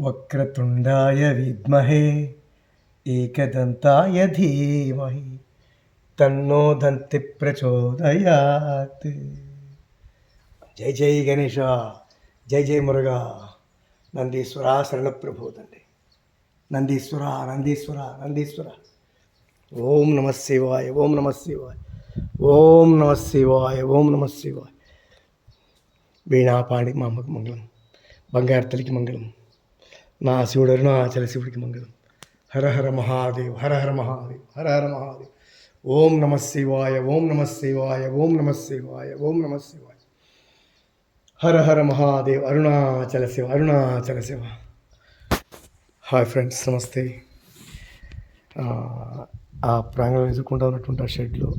వక్రతుండాయ విద్మహే ఏకదంతాయ ధీమహి తన్నో దంతి ప్రచోదయాత్. జై జై గణేశ, జై జై మురుగా. నందీశ్వర శరణప్రభో తండ్రి. నందీశ్వర నందీశ్వర నందీశ్వర. ఓం నమ శివాయ, ఓం నమ శివాయ, ఓం నమ శివాయ, ఓం నమ శివాయ. వీణాపాణి మా అమ్మకు మంగళం, బంగారు తల్లికి మంగళం, నా శివుడు అరుణాచల శివుడికి మంగళం. హర హర మహాదేవ్, హర హర మహాదేవ్, హర హర మహాదేవ్. ఓం నమ శివాయ, ఓం నమ శివాయ, ఓం నమ శివాయ, ఓం నమ శివాయ. హర హర మహాదేవ్, అరుణాచల శివ, అరుణాచల శివ. హాయ్ ఫ్రెండ్స్, నమస్తే. ఆ ప్రాంగణం ఎదుర్కొంటూ ఉన్నటువంటి ఆ షెడ్లో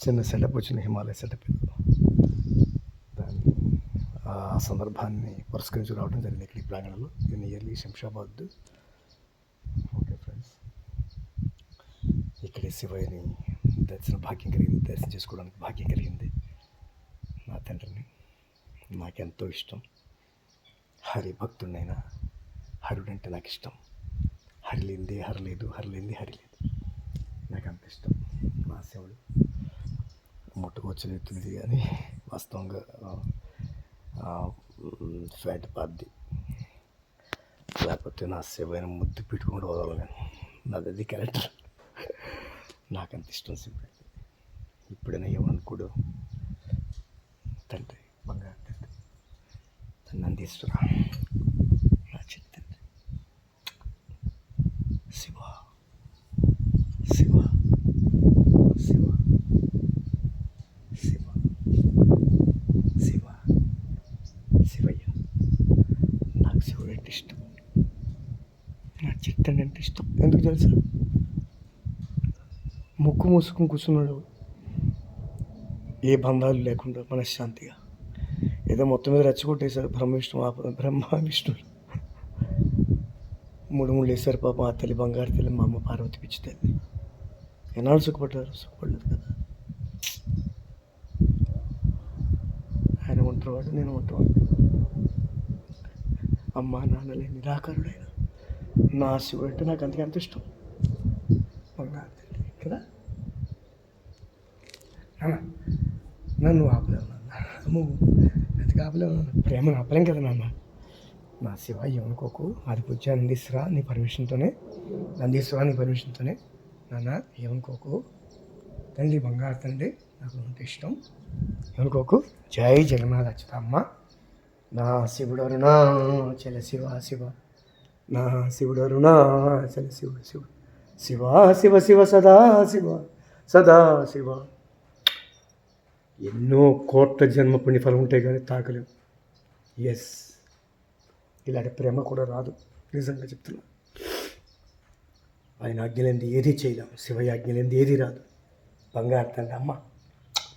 చిన్న సెటప్ వచ్చింది, హిమాలయ సెటప్. ఆ సందర్భాన్ని పురస్కరించి రావడం జరిగింది ఇక్కడ ఈ ప్రాంగణంలో. ఇది నియర్లీ శంషాబాద్. ఓకే ఫ్రెండ్స్, ఇక్కడే శివయ్యని భాగ్యం కలిగింది, దర్శనం చేసుకోవడానికి భాగ్యం కలిగింది. నా తండ్రిని నాకెంతో ఇష్టం. హరి భక్తుడినైనా హరుడంటే నాకు ఇష్టం. హరి లేనిదే హరి లేదు, హరి లేనిదే హరి లేదు. నాకు అంత ఇష్టం నా శివుడు. ముట్టుకొచ్చలేదు కానీ వాస్తవంగా ఫ్యాట్ పాద్ది, లేకపోతే నా శివైన ముద్దు పెట్టుకుంటూ వదలను నేను. నాది క్యారెక్టర్. నాకు అంత ఇష్టం శివుడు. ఇప్పుడైనా ఏమనుకోడు తండ్రి, బంగారు తండ్రి, నందీశ్వర, నా చిత్తండ్రి. శివ శివ శివ శివ శివ శివయ్య. నాకు శివుడు అంటే ఇష్టం, నా చిత్తండి అంటే ఇష్టం. ఎందుకు తెలుసా? ముక్కు మూసుకుని కూర్చున్నాడు, ఏ బంధాలు లేకుండా మనశ్శాంతిగా. ఏదో మొత్తం మీద రెచ్చగొట్టేశారు బ్రహ్మ విష్ణువులు. మూడు వేశారు పాపం. ఆ తల్లి బంగారు తల్లి, మా అమ్మ పార్వతి పిచ్చి తల్లి. ఎన్నాళ్ళు సుఖపడ్డారు? సుఖపడలేదు కదా. ఆయన ఒంటరివాడు, నేను ఒంటరివాడు. అమ్మ నాన్నలే నిరాకారుడైన నా శివుడు అంటే నాకు అంతగా ఎంత ఇష్టం. బంగారు తల్లి కదా. నన్ను ఆపలేవు నాన్న, ఎందుకు ఆపలేవు నాన్న? ప్రేమను ఆపలేం కదా నాన్న. నా శివ ఏమనుకోకు, అది పూజ నందీశ్వర నీ పర్మిషన్తోనే, నందీశ్వర నీ పర్మిషన్తోనే నాన్న. ఏమనుకోకు తండ్రి, బంగారు తండ్రి, నాకు అంత ఇష్టం. ఏమనుకోకు. జై జగన్నాథ అచ్యుతమ్మ. నా శివుడు అరుణాచల శివ శివ, నా శివుడు అరుణాచల శివుడు శివ శివ శివ శివ సదా శివ సదా శివ. ఎన్నో కోట్ల జన్మ పుణ్యఫలం ఉంటాయి కానీ తాకలేవు. ఎస్, ఇలాంటి ప్రేమ కూడా రాదు, నిజంగా చెప్తున్నా. ఆయన ఆజ్ఞలేంది ఏది చేయలేం, శివయ్య ఆజ్ఞలేంది ఏది రాదు. బంగారు తల్లి అమ్మ,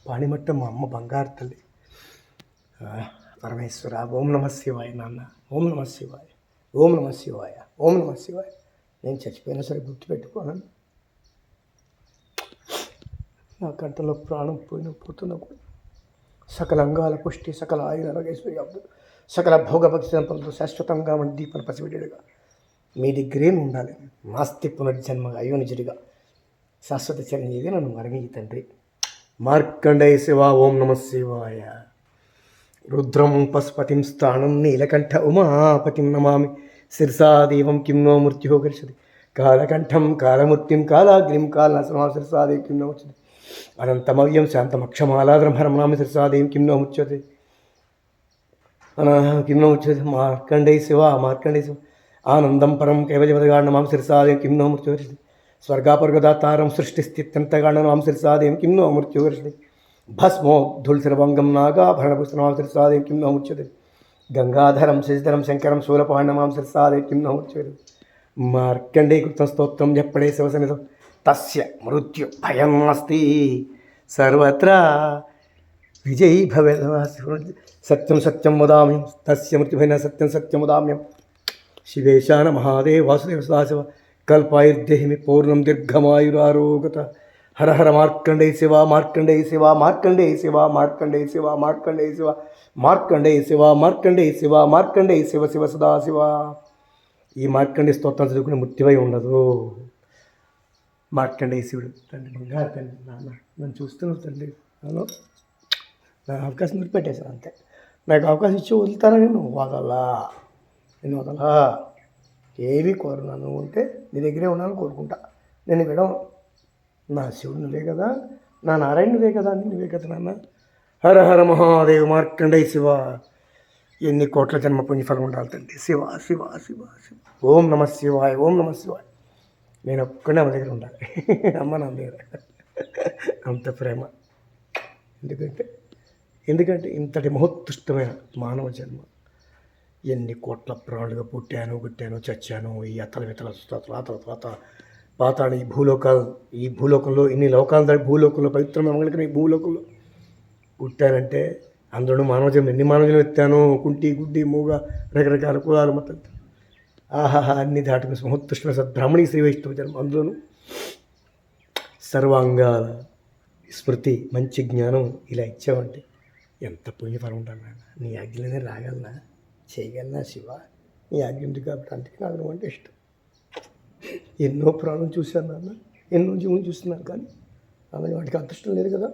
పాణిమట్టం మా అమ్మ బంగారు తల్లి. పరమేశ్వర, ఓం నమ శివాయ నాన్న, ఓం నమ శివాయ, ఓం నమ శివాయ, ఓం నమ శివాయ. నేను చచ్చిపోయినా సరే గుర్తుపెట్టుకోను. నా కంటలో ప్రాణం పోతున్నా కూడా సకల అంగాల పుష్టి, సకల ఆయుర ఆరోగ్యశ్వరి అబ్దులు, సకల భోగభక్తి సంపదలతో శాశ్వతంగా మన దీపన పసిబిడ్డగా మీ దగ్గరే ఉండాలి. నాస్తి పునర్జన్మగా అయోనిజుడిగా శాశ్వత చిరంజీవి నన్ను మరణి తండ్రి. మార్కండేయ శివ, ఓం నమ శివాయ. రుద్రం పశుపతిం స్థానం నీలకంఠ ఉమాపతిం నమామి. శిర్సాదేవం కిం నో మృత్యు గరిషది. కాలకంఠం కాలమూర్తిం కాలాగ్నిం కాలనాశనమా శిర్సాదేవి కిం నో ముచ్యతే. అనంతమవ్యం శాంతమక్షమాలాద్రం హరమనామి శిర్సాదేవం కిం నో ముచ్యతే. కిం నో ముచ్యతే. మార్కండేయ శివ, మార్కండేయ శివ. ఆనందం పరం కైవల్యపదగాండమాం శిర్సాదేవం కిం నో మృత్యు గరిషది. స్వర్గాపర్గదాతారం సృష్టిస్థిత్యంతగాండమాం శిర్సాదేవం కిం నో మృత్యు గరిషది. భస్మోద్ధుల్సర్వంగం నాగాభరణపుస్తమాం శిర్సాదేవం కిం నో ముచ్యతే. గంగాధరం శశిధరం శంకరం శూలపాండమాం శిర్సాదేవం కిం నో ముచ్యతే. మార్కండేయకృతం స్తోత్రం ఎప్పుడే శివసన్నిధం తస్య మృత్యు భయం నాస్తి. సర్వత్రా విజయీ భవేత్. సత్యం సత్యం వదామి, తస్య మృత్యుభయ సత్యం సత్యం వదామ్యం. శివేశాన మహాదేవ వాసుదేవ సదాశివ కల్పాయుర్దేహిమి పూర్ణం దీర్ఘమాయురారోగత. హర హర మార్కండేయ శివ, మార్కండేయ శివ, మార్కండేయ శివ, మార్కండేయ శివ, మార్కండేయ శివ, మార్కండేయ శివ మార్కండేయ శివ మార్కండేయ శివ శివ సదా శివ. ఈ మార్కండేయ స్తోత్రం చదువుకునే ముత్తివై ఉండదు. మార్కండేయ శివుడు తండ్రి, బంగారు తండ్రి, నాన్న నన్ను చూస్తున్నావు తండ్రి. హలో, నాకు అవకాశం పెట్టేశాను అంతే. నాకు అవకాశం ఇచ్చి వదులుతాను, నేను వదలా. ఏవి కోరను. నువ్వు ఉంటే నీ దగ్గరే ఉన్నాను కోరుకుంటా. నేను విడవ. నా శివుడు నువ్వే కదా, నా నారాయణ నువ్వే కదా, నువ్వే కదా నాన్న. హర హర మహాదేవ్ మార్కండేయ శివ. ఎన్ని కోట్ల జన్మ పుణ్యఫలం ఉండాలి తండ్రి. శివ శివ శివ శివ. ఓం నమ శివాయ, ఓం నమ శివాయ. నేను ఒక్కడే అమ్మ దగ్గర ఉండాలి. అమ్మ నా దగ్గర అంత ప్రేమ. ఎందుకంటే ఇంతటి మహోత్కృష్టమైన మానవ జన్మ. ఎన్ని కోట్ల ప్రాణులుగా పుట్టాను, చచ్చాను. ఈ అతల వితల తర్వాత పాతాళ ఈ భూలోకంలో ఇన్ని లోకాలు దాటి భూలోకంలో పవిత్రమైన మంగళకరం ఈ భూలోకంలో పుట్టానంటే అందులో మానవ జన్మ ఎన్ని మానవ జన్మ ఎత్తాను. కుంటి గుడ్డి మూగ రకరకాల కులాలు మొత్తం అన్ని దాటుకుని మహోత్కృష్టమైన బ్రాహ్మణి శ్రీ వైష్ణవ జన్మ. అందులోనూ సర్వాంగాల స్మృతి, మంచి జ్ఞానం ఇలా ఇచ్చావంటే ఎంత పుణ్యఫలం ఉండాలి నాన్న. నీ ఆజ్ఞలోనే రాగలనా, చేయగలనా శివ? నీ ఆజ్ఞ ఉంది కాబట్టి అందుకే నాకు నువ్వు అంటే ఇష్టం. ఎన్నో ప్రాణం చూశాను నాన్న, ఎన్నో జీవులు చూస్తున్నాను, కానీ అలాగే వాటికి అదృష్టం లేదు కదా.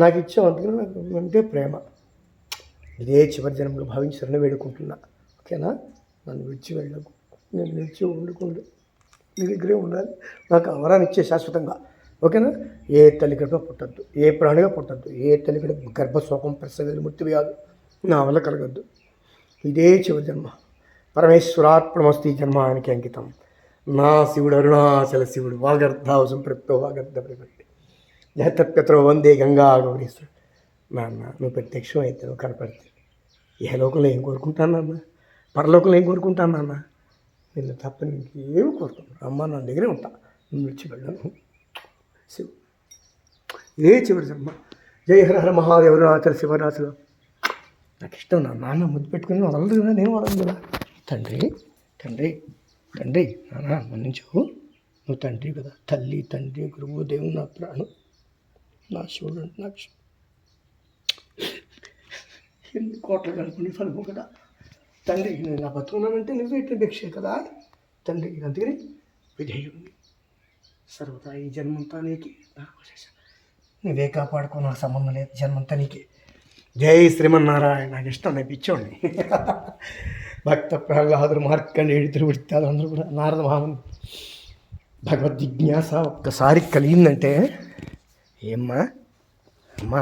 నాకు ఇచ్చావు, అందుకని నాకు అంటే ప్రేమ. ఇదే చివరి జన్మలో భావించి శరణ వేడుకుంటున్నా. ఓకేనా? నన్ను విడిచి వెళ్ళకు, నేను విడిచి వండుకుండు, నీ దగ్గరే ఉండాలి. నాకు అవరాన్ని ఇచ్చే శాశ్వతంగా. ఓకేనా? ఏ తల్లి గర్భ పుట్టద్దు, ఏ ప్రాణిగా పుట్టద్దు, ఏ తల్లి గర్భశోకం ప్రసవేలు మృత్యు వ్యాధు నా వల్ల కలగద్దు. ఇదే చివరి జన్మ. పరమేశ్వరార్పణమస్తు. ఈ జన్మ ఆయనకి అంకితం. నా శివుడు అరుణాచల శివుడు. వాగర్ధావ సంపృక్తో వాగర్ధ ప్రపత్తి జహతత్యత్రో వందే గంగా గౌరీశ్వరుడు. నాన్న నువ్వు ప్రత్యక్షం అయితే, నువ్వు కనపడితే లోకంలో ఏం కోరుకుంటాను నాన్న, పరలోకంలో ఏం కోరుకుంటాను నాన్న? నిన్ను తప్ప ఇంకేమి కోరుకున్నాను. అమ్మ నా దగ్గరే ఉంటా, నువ్వు విడిచి వెళ్ళను. శివ ఇదే చివరి జన్మ. జయ హర హర మహాదేవ అరుణాచల శివరాజులు. నాకు ఇష్టం. నా నాన్న ముద్దు పెట్టుకుని వదలదు కదా, నేను వదలదు కదా. తండ్రి తండ్రి తండ్రి నాన్న మన్నించు. నువ్వు తండ్రి కదా. తల్లి, తండ్రి, గురువు, దేవుడు, నా ప్రాణం, నా శివుడు. నాకు ఎన్ని కోట్ల కలుపుని ఫలము కదా తండ్రి. నేను నా బతుకున్నానంటే నువ్వే భిక్షే కదా తండ్రి. అందుకని విధేయుడిని సర్వదా ఈ జన్మంతా నీకే. నువ్వే కాపాడుకో, నాకు సంబంధం లేదు. జన్మంతా నీకే. జై శ్రీమన్నారాయణ. నాకు ఇష్టం, నేను పిచ్చోడిని. భక్త ప్రహ్లాదుడు, మార్కండేయుడు, తిరువృత్తాలు అందరూ కూడా, నారద మహాముని. భగవద్ జిజ్ఞాస ఒక్కసారి కలిగిందంటే ఏమ్మా అమ్మా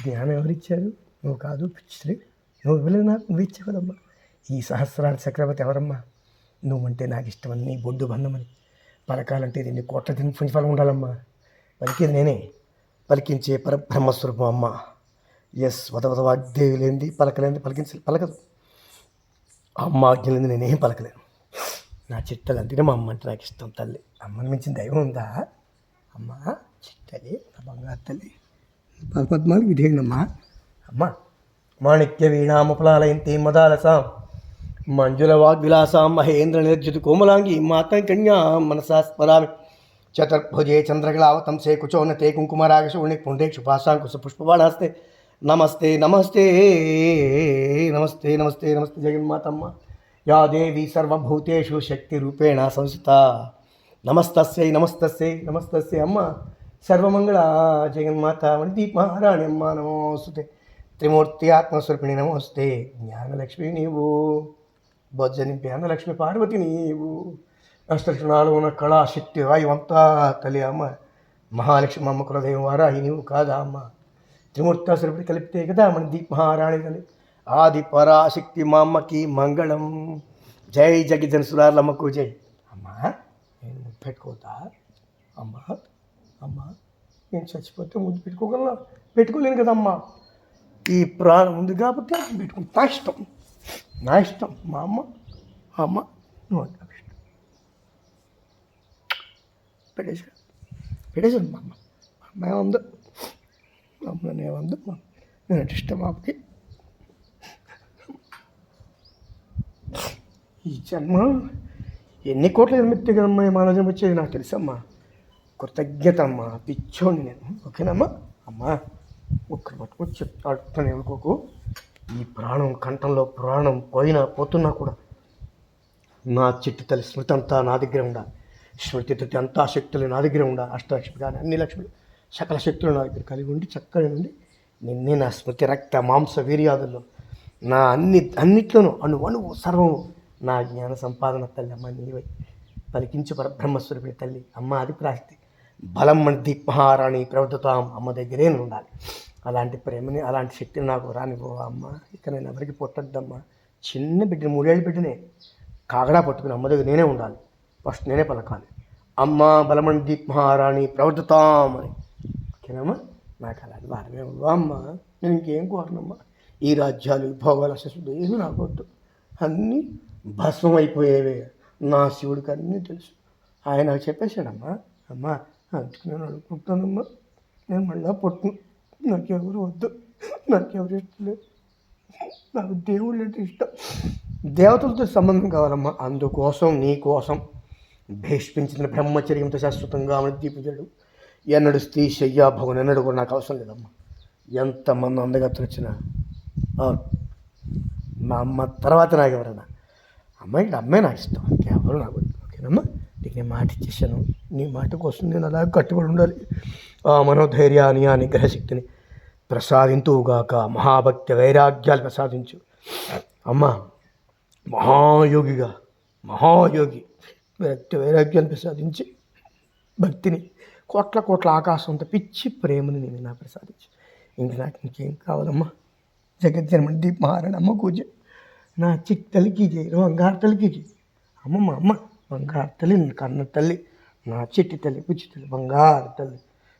జ్ఞానం ఎవరిచ్చారు? నువ్వు కాదు పిచ్చిలే, నువ్వు ఇవ్వలేదు నాకు, నువ్వు ఇచ్చావు కదమ్మా. ఈ సహస్రార చక్రవర్తి ఎవరమ్మా? నువ్వంటే నాకు ఇష్టమని, బొడ్డు బంధమని పలకాలంటే దీన్ని కోట్ల ఫలం ఉండాలమ్మా. పలికేది నేనే, పలికించే పరబ్రహ్మస్వరూపం అమ్మ. ఎస్, వదవద వాగ్దేవి లేనిది పలకలేనిది పలకదు. అమ్మ ఆజ్ఞలేంది నేనేం పలకలేను. నా చిట్టలు అంటేనే మా అమ్మ అంటే నాకు ఇష్టం. తల్లి, అమ్మని మించిన దైవం ఉందా? అమ్మ చిట్టలి, నా బంగారు తల్లి, పద్మాలు విధేయుడమ్మా. అమ్మ మాణిక్య వీణాముపలాలయంతే మదాలసాం మంజుల వాగ్విలాసాం మహేంద్ర నిర్జితు కోమలాంగి మాతం కన్యా మనసా స్మరామి. చతుర్భుజే చంద్రకళావతంసే కుచోన్నతే కుంకుమరాగశూణి పుండ్రేక్షు పాశాంకుశ పుష్పబాణాస్తే నమస్తే నమస్తే నమస్తే నమస్తే నమస్తే జగన్మాతమ్మ. యా దేవి సర్వభూతేషు శక్తిరూపేణ సంస్థిత. నమస్తస్యై నమస్తస్యై నమస్తస్యై. అమ్మ సర్వమంగళ జగన్మాత మణిదీప్ మహారాణి అమ్మ నమోస్తుతే. త్రిమూర్తి ఆత్మస్వరూపిణి నమస్తే. జ్ఞానలక్ష్మి నీవు, బొజ్జని జ్ఞానలక్ష్మి పార్వతి నీవు. అష్టనాలు ఉన్న కళాశక్తి వాయువంతా తల్లి అమ్మ. మహాలక్ష్మి అమ్మ కులదైవం వారాహి నీవు కాదా అమ్మ? త్రిమూర్తాస్వరూపిణి కలిపితే కదా మన దీప్ మహారాణి తల్లి. ఆది పరాశక్తి మా అమ్మకి మంగళం. జై జగిజనసురాలమ్మకు జై. అమ్మా నేను ముద్దు పెట్టుకోవద్దా? అమ్మా అమ్మా నేను చచ్చిపోతే ముద్దు పెట్టుకోగలనా? పెట్టుకోలేను కదమ్మా. ఈ ప్రాణం ఉంది కాబట్టి పెట్టుకుంటా. నా ఇష్టం, నా ఇష్టం. మా అమ్మ అమ్మ నువ్వు అంటే నాకు ఇష్టం. పెట్టేసాను మా అమ్మ ఏముందో, అమ్మ నేముందో, నేను అంటే ఇష్టం అమ్మకి. ఈ జన్మ ఎన్ని కోట్ల జన్మెత్తే కదమ్మా ఈ మానవ జన్మ వచ్చేది నాకు తెలుసమ్మా. కృతజ్ఞత అమ్మా, పిచ్చోని నేను. ఓకేనమ్మా? అమ్మా ఒక్కరు పట్టుకొని చెప్తాడుతాను, ఏమనుకోకు. ఈ ప్రాణం కంఠంలో ప్రాణం పోతున్నా కూడా నా చిట్టి తల్లి స్మృతి అంతా నా దగ్గర ఉండాలి. స్మృతి అంతా శక్తులు నా దగ్గర ఉండాలి. అష్టలక్ష్మి కానీ అన్ని లక్ష్ములు సకల శక్తులు నా దగ్గర కలిగి ఉండి చక్కగా ఉండి నిన్నే నా స్మృతి రక్త మాంస వీర్యాదుల్లో నా అన్నిట్లోనూ అణువు సర్వము నా జ్ఞాన సంపాదన తల్లి అమ్మ నీవై పలికించు పరబ్రహ్మస్వరూపి తల్లి అమ్మ ఆదిపరాశక్తి బలం మన దీపహారాణి ప్రవర్తతాం అమ్మ దగ్గరే ఉండాలి. అలాంటి ప్రేమని అలాంటి శక్తిని నాకు రానిపో అమ్మ. ఇక నేను ఎవరికి పుట్టద్దమ్మా. చిన్న బిడ్డని 3 ఏళ్ళ బిడ్డనే కాగడా పట్టుకుని అమ్మ దగ్గర నేనే ఉండాలి. ఫస్ట్ నేనే పలకాలి అమ్మ బలమణి దీపహారాణి ప్రవర్తతామని. ఓకేనమ్మా. నాకు అలాంటి వారమే అమ్మ. నేను ఇంకేం కోరనమ్మా. ఈ రాజ్యాలు భోగాల శశుడు ఏమీ నాకు వద్దు. అన్నీ భస్మం అయిపోయేవే. నా శివుడికి అన్నీ తెలుసు. ఆయన చెప్పేశాడమ్మా. అమ్మ అందుకు నేను అనుకుంటానమ్మా, నేను మళ్ళీ పుట్టను. నాకెవరు వద్దు, నాకెవరు ఇష్టం లేదు. నాకు దేవుళ్ళు అంటే ఇష్టం. దేవతలతో సంబంధం కావాలమ్మా. అందుకోసం నీ కోసం భేష్పించిన బ్రహ్మచర్యంతో శాశ్వతంగా ఆమె దీపించాడు. ఎన్నడు స్త్రీ శయ్యా భగవన్ ఎన్నడు కూడా నాకు అవసరం లేదమ్మా. ఎంతమంది అందగత్తలు వచ్చినా మా అమ్మ తర్వాత నాకు ఎవరన్నా అమ్మాయి నాకు ఇష్టం. ఇంకెవరు నాకు వద్దు. ఓకేనమ్మా. నీకు నేను మాట ఇచ్చేసాను. నీ మాట కోసం నేను అలా కట్టుబడి ఉండాలి. ఆ మనోధైర్యాన్ని ఆ నిగ్రహశక్తిని ప్రసాదింతువుగాక. మహాభక్తి వైరాగ్యాలు ప్రసాదించు అమ్మ. మహాయోగి భక్తి వైరాగ్యాన్ని ప్రసాదించి భక్తిని కోట్ల ఆకాశంతో పిచ్చి ప్రేమని నేను నాకు ప్రసాదించు. నాకు ఇంకేం కావాలమ్మా. జగజ్జనమని దీపమారాయణ అమ్మ పూజ నా చిట్టి తల్లికి చేయరు. బంగారు తల్లికి చేయి అమ్మ. బంగారు తల్లి కన్న తల్లి, నా చిట్టి తల్లి పుచ్చి తల్లి బంగారు తల్లి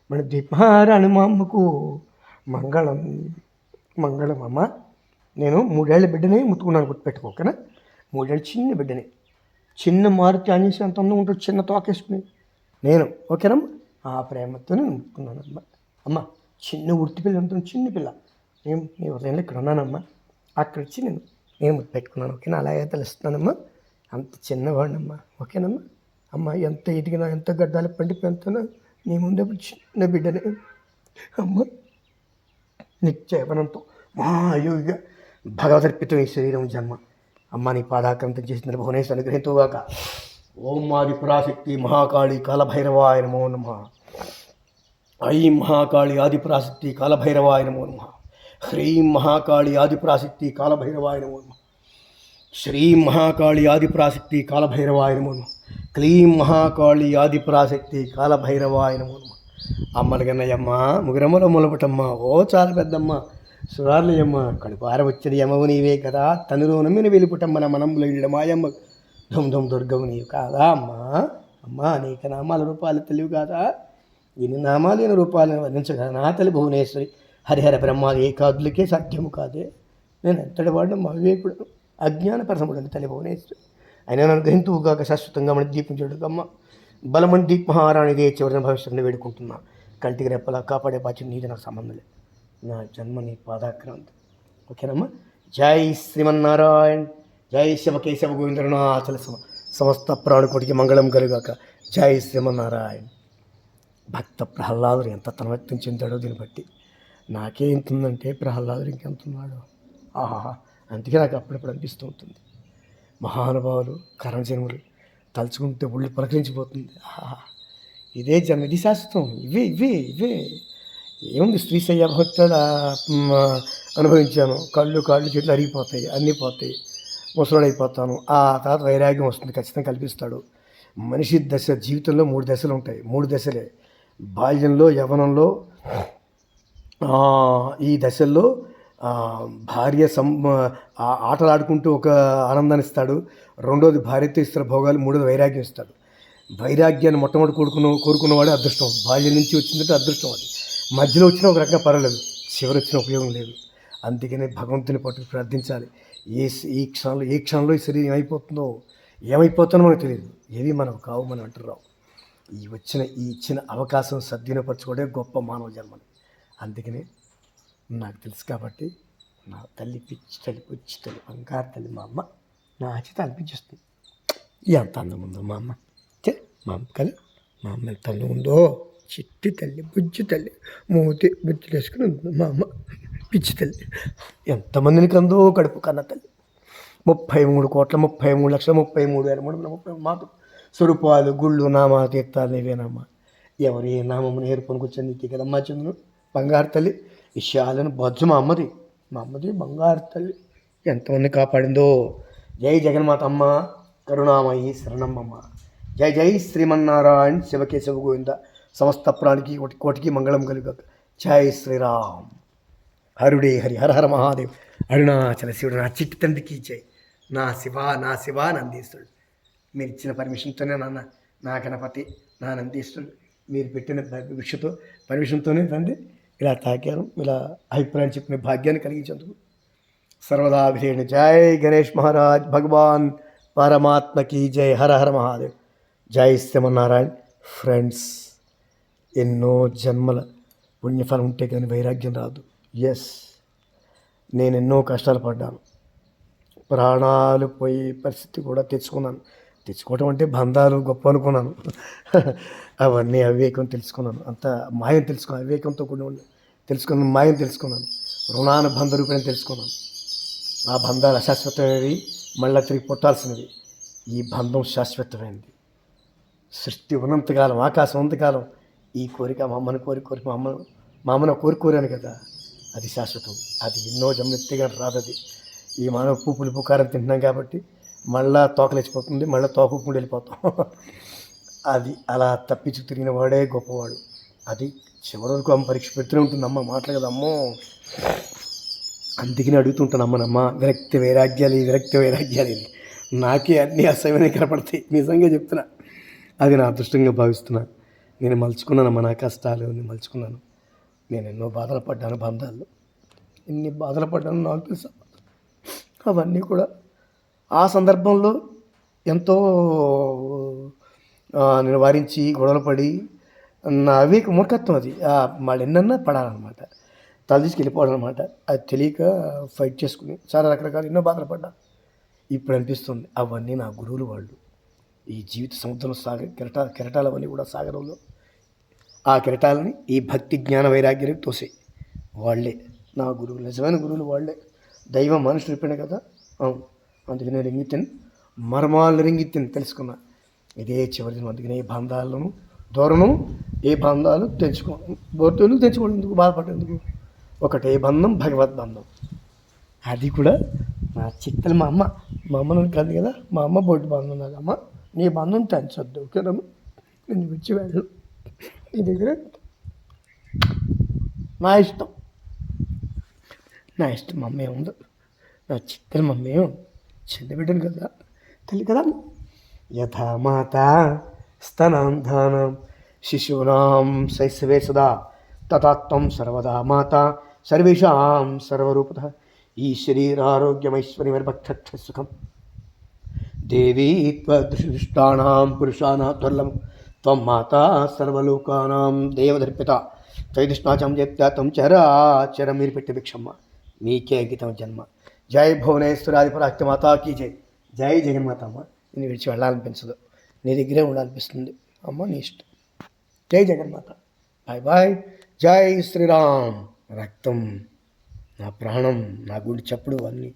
మన దీపమారాయణ మా అమ్మకు మంగళం అమ్మ. నేను 3 ఏళ్ల బిడ్డనే ముట్టుకున్నాను, గుర్తుపెట్టుకోకనా. 3 ఏళ్ళ చిన్న బిడ్డని, చిన్న మారుతి ఆంజనేయ అంత అందం ఉంటుంది, చిన్న తోకేసుకుని నేను. ఓకేనమ్మా. ఆ ప్రేమతో నేను ముట్టుకున్నాను అమ్మ. చిన్న ఉర్తి పిల్ల ఉంటుంది, చిన్న పిల్ల. నేను నీ ఉదయంలో ఇక్కడ ఉన్నానమ్మా. అక్కడ వచ్చి నేను ముట్టు పెట్టుకున్నాను. ఓకేనా. అలాగే తెలుస్తున్నానమ్మా. అంత చిన్నవాడినమ్మా. ఓకేనమ్మా. అమ్మ ఎంత ఎదిగినా ఎంత గడ్డాలు పండిపోతున్నా నీ ముందేప్పుడు చిన్న బిడ్డనే అమ్మ. నిత్యవనంతో మహాయోగిగా భగవదర్పితం ఈ శరీరం జన్మ అమ్మ. నీ పాదాక్రాంతం చేసిన భువనేశ్వర అనుగ్రహించుగాక. ఓం ఆది పరాశక్తి మహాకాళి కాలభైరవాయ నమో నమః. ఐం మహాకాళి ఆదిపరాశక్తి కాలభైరవాయ నమో నమః. హ్రీం మహాకాళి ఆదిపరాశక్తి కాలభైరవాయ నమో నమః. శ్రీం మహాకాళి ఆదిపరాశక్తి కాలభైరవాయ నమో నమః. క్లీం మహాకాళి ఆదిపరాశక్తి కాలభైరవాయ నమో నమః. అమ్మలగన్నయ్యమ్మ ముగ్గురమ్మలో మొలపటమ్మ. ఓ చాలా పెద్దమ్మ సురార్లయ్యమ్మ. కడుపార వచ్చడి యమవు నీవే కదా. తనులో నమ్మిన వెలుపుటమ్మ నా మనంలో ఇళ్ళ మాయమ్మ ధుమ్ దుర్గవు నీవు కాదా అమ్మా. అనేక నామాల రూపాలు తెలివి కాదా. ఎన్ని నామాలు ఎన్ని రూపాలను వర్ణించగా నా తల్లి భువనేశ్వరి హరిహర బ్రహ్మాది ఏకాదులకే సాధ్యము కాదే. నేను ఎంతటి వాడిన మా వివేకుడు అజ్ఞాన పరసముడని తల్లి భువనేశ్వరి అయినా నన్ను గ్రహింతువుగాక. శాశ్వతంగా మన దీపించడుగమ్మ. బలమని దీపమహారాణిదే చివరిన భవిష్యత్తుని వేడుకుంటున్నా. కంటికి రెప్పలా కాపాడే బాధ్యత నీది, నాకు సంబంధం లేదు. నా జన్మ నీ పాదాక్రాంతి. ఓకేనమ్మా. జై శ్రీమన్నారాయణ. జై శివకేశవ గోవిందరుణాచల సమస్త ప్రాణుకోటికి మంగళం కలుగాక. జై శ్రీమన్నారాయణ. భక్త ప్రహ్లాదుడు ఎంత తన వ్యక్తం చెందాడో దీన్ని బట్టి నాకే ఎంత ఉందంటే ప్రహ్లాదుడు ఇంకెంత ఉన్నాడు. ఆహా. అందుకే నాకు అప్పుడప్పుడు అనిపిస్తూ ఉంటుంది. మహానుభావులు కరణజన్ములు తలుచుకుంటే ఒళ్ళు పలకరించిపోతుంది. ఆహా. ఇదే జన్మ, ఇది శాశ్వతం. ఇవే ఏముంది. శ్రీశయ్య భక్తుల అనుభవించాను. కాళ్ళు చేతులు అరిగిపోతాయి, అన్నీ పోతాయి, ముసలుడైపోతాను. ఆ తర్వాత వైరాగ్యం వస్తుంది, ఖచ్చితంగా కల్పిస్తాడు. మనిషి దశ జీవితంలో 3 దశలు ఉంటాయి. 3 దశలే. బాల్యంలో, యవ్వనంలో, ఈ దశల్లో భార్య ఆటలాడుకుంటూ ఒక ఆనందాన్ని ఇస్తాడు. రెండోది భార్యతో ఇస్తారు భోగాలు. మూడోది వైరాగ్యం ఇస్తాడు. వైరాగ్యాన్ని మొట్టమొదటి కోరుకున్నవాడే అదృష్టం. బాల్యం నుంచి వచ్చిందంటే అదృష్టం. అది మధ్యలో వచ్చినా ఒక రకంగా పర్వాలేదు, చివరి వచ్చిన ఉపయోగం లేదు. అందుకనే భగవంతుని పట్టు ప్రార్థించాలి. ఏ క్షణంలో ఈ శరీరం ఏమైపోతుందో మనకు తెలియదు. ఏవి మనకు కావు, మనం అంటున్నావు. ఇచ్చిన అవకాశం సద్వినియోగపరచుకోవడే గొప్ప మానవ జన్మని. అందుకనే నాకు తెలుసు కాబట్టి నా తల్లి పిచ్చి తల్లి బంగారు తల్లి మా అమ్మ నా చేత అనిపించేస్తుంది. ఎంత అందం ఉందో మా అమ్మ. మా అమ్మ కదా, మా అమ్మ ఎంత అందం ఉందో. చిట్టి తల్లి, బుజ్జి తల్లి, మూతి బుజ్జి వేసుకుని ఉంది మా అమ్మ. పిచ్చి తల్లి ఎంతమందిని కందో కడుపు కన్న తల్లి 33,33,33,330 మాకు స్వరూపాలు గుళ్ళు నామా తీర్థాలు ఇవేనమ్మా. ఎవరు ఏ నామమును ఏర్పొని కూర్చొని నీకే కదమ్మా చంద్రును బంగారు తల్లి విషయాలను బొజ్జు మా అమ్మది బంగారు తల్లి ఎంతమంది కాపాడిందో. జై జగన్మాత అమ్మ కరుణామయి శరణమ్మమ్మ. జై జై శ్రీమన్నారాయణ శివకేశవ గోవింద సమస్త ప్రాణికి కోటికి మంగళం కలుగక. జై శ్రీరామ్. హరుడే హరి హర హర మహాదేవ్. అరుణాచల శివుడు నా చిట్టి తండ్రికి జై. నా శివ నందీశ్వరుడు. మీరు ఇచ్చిన పర్మిషన్తోనే నా గణపతి నా నందీశ్వరుడు మీరు పెట్టిన పర్మిషన్తోనే తండ్రి ఇలా తాకాను. ఇలా అభిప్రాయం చెప్పిన భాగ్యాన్ని కలిగించేందుకు సర్వదా అభిషేణ. జై గణేష్ మహారాజ్ భగవాన్ పరమాత్మకి జై. హర హర మహాదేవ్. జై శ్రీమన్నారాయణ. ఫ్రెండ్స్, ఎన్నో జన్మల పుణ్యఫలం ఉంటే కానీ వైరాగ్యం రాదు. ఎస్, నేను ఎన్నో కష్టాలు పడ్డాను, ప్రాణాలు పోయే పరిస్థితి కూడా తెచ్చుకోవటం అంటే బంధాలు గొప్ప అనుకున్నాను. అవన్నీ అవివేకం తెలుసుకున్నాను. అంత మాయం తెలుసుకున్నాను. అవివేకంతో కూడా తెలుసుకున్నాను, మాయం తెలుసుకున్నాను, రుణానుబంధ రూపేణ తెలుసుకున్నాను. ఆ బంధాలు అశాశ్వతమైనవి, మళ్ళీ తిరిగి పుట్టాల్సినవి. ఈ బంధం శాశ్వతమైనది. సృష్టి ఉన్నంతకాలం, ఆకాశం ఉన్నంతకాలం ఈ కోరిక మా అమ్మని కోరి మా అమ్మను కోరాను కదా, అది శాశ్వతం. అది ఎన్నో జన్మెత్తిగా రాదు. అది ఈ మానవ పులుపు కారం తింటున్నాం కాబట్టి మళ్ళా తోకలేచిపోతుంది, మళ్ళీ తోకకుండా వెళ్ళిపోతాం. అది అలా తప్పించి తిరిగిన వాడే గొప్పవాడు. అది చివరి వరకు అమ్మ పరీక్ష పెడుతూనే ఉంటుంది. అమ్మ మాటలు కదా అమ్మో. అందుకని అడుగుతుంటాను అమ్మనమ్మ, విరక్తి వైరాగ్యాలు నాకే అన్నీ అసహ్యమైన కనపడతాయి. నిజంగా చెప్తున్నా, అది నా అదృష్టంగా భావిస్తున్నా. నేను మలుచుకున్నానమ్మా నా కష్టాలు, నేను మలుచుకున్నాను. నేను ఎన్నో బాధలు పడ్డాను, బంధాల్లో ఎన్ని బాధలు పడ్డాను నాకు తెలుసు. అవన్నీ కూడా ఆ సందర్భంలో ఎంతో నేను వారించి గొడవలు పడి నా అవివేక మూర్ఖత్వం అది. వాళ్ళు ఎన్నన్నా పడాలన్నమాట, తల తీసుకు వెళ్ళిపోవడం అనమాట. అది తెలియక ఫైట్ చేసుకుని చాలా రకరకాల ఎన్నో బాధలు పడ్డా. ఇప్పుడు అనిపిస్తుంది అవన్నీ నా గురువులు. వాళ్ళు ఈ జీవిత సముద్రంలో కెరటాలవన్నీ కూడా సాగరంలో ఆ కెరటాలని ఈ భక్తి జ్ఞాన వైరాగ్యానికి తోసే వాళ్ళే నా గురువులు, నిజమైన గురువులు వాళ్ళే. దైవం మనుషులు చెప్పాడు కదా, అందుకనే రింగితిని మర్మాలు రింగితిని తెలుసుకున్నా. ఇదే చివరి. అందుకనే ఏ బంధాలను దూరము, ఏ బంధాలు తెంచుకోండి ఎందుకు బాధపడేందుకు. ఒకటే బంధం, భగవద్బంధం. అది కూడా నా చిత్తలు మా అమ్మను కాదు కదా, మా అమ్మ బొడ్డు బంధం నాకు. అమ్మ నీ బంధం తెంచొద్దు, ఓకేనమ్మ, నేను విడిచి వెళ్ళు. నీ దగ్గర నా ఇష్టం మమ్మీ ఉంది, నా చిత్తలు మమ్మీ చిన్న బిడ్డను కదా, తల్లి కదా. యథా మాత స్తనాంధానం శిశూనాం శైశవే సదా తథాత్వం సర్వదా మాత సర్వేషాం సర్వరూపత ఈశ్వరీరారోగ్యమైశ్వర్యమర్భక్ష సుఖం దేవీ త్వదృష్టానాం పురుషానా త్వరలం త్వం మాతా సర్వలోకానాం దేవదర్పిత త్వయిదృష్టాచం చేత్యాతం చరాచర మీరు పెట్టే భిక్షమ్మ, మీకే అంకితం జన్మ. జై భువనేశ్వరాధిపరాక్తి మాతాకి జై. జై జగన్మాత. అమ్మ నేను విడిచి వెళ్ళాలనిపించదు, నీ దగ్గరే ఉండాలనిపిస్తుంది అమ్మ, నీ ఇష్టం. జై జగన్మాత. Bye bye. జై శ్రీరామ్. రక్తం నా ప్రాణం, నా గుండె చప్పుడు, అన్నీ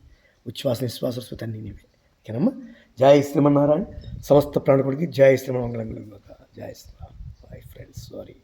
ఉచ్ఛ్వాస నిశ్వాస అన్నీ నీవే, ఓకేనమ్మా. జై శ్రీమన్నారాయణ. సమస్త ప్రాణకుడికి జై శ్రీమన్మంగళం. జై శ్రీరామ్. Bye friends. సారీ.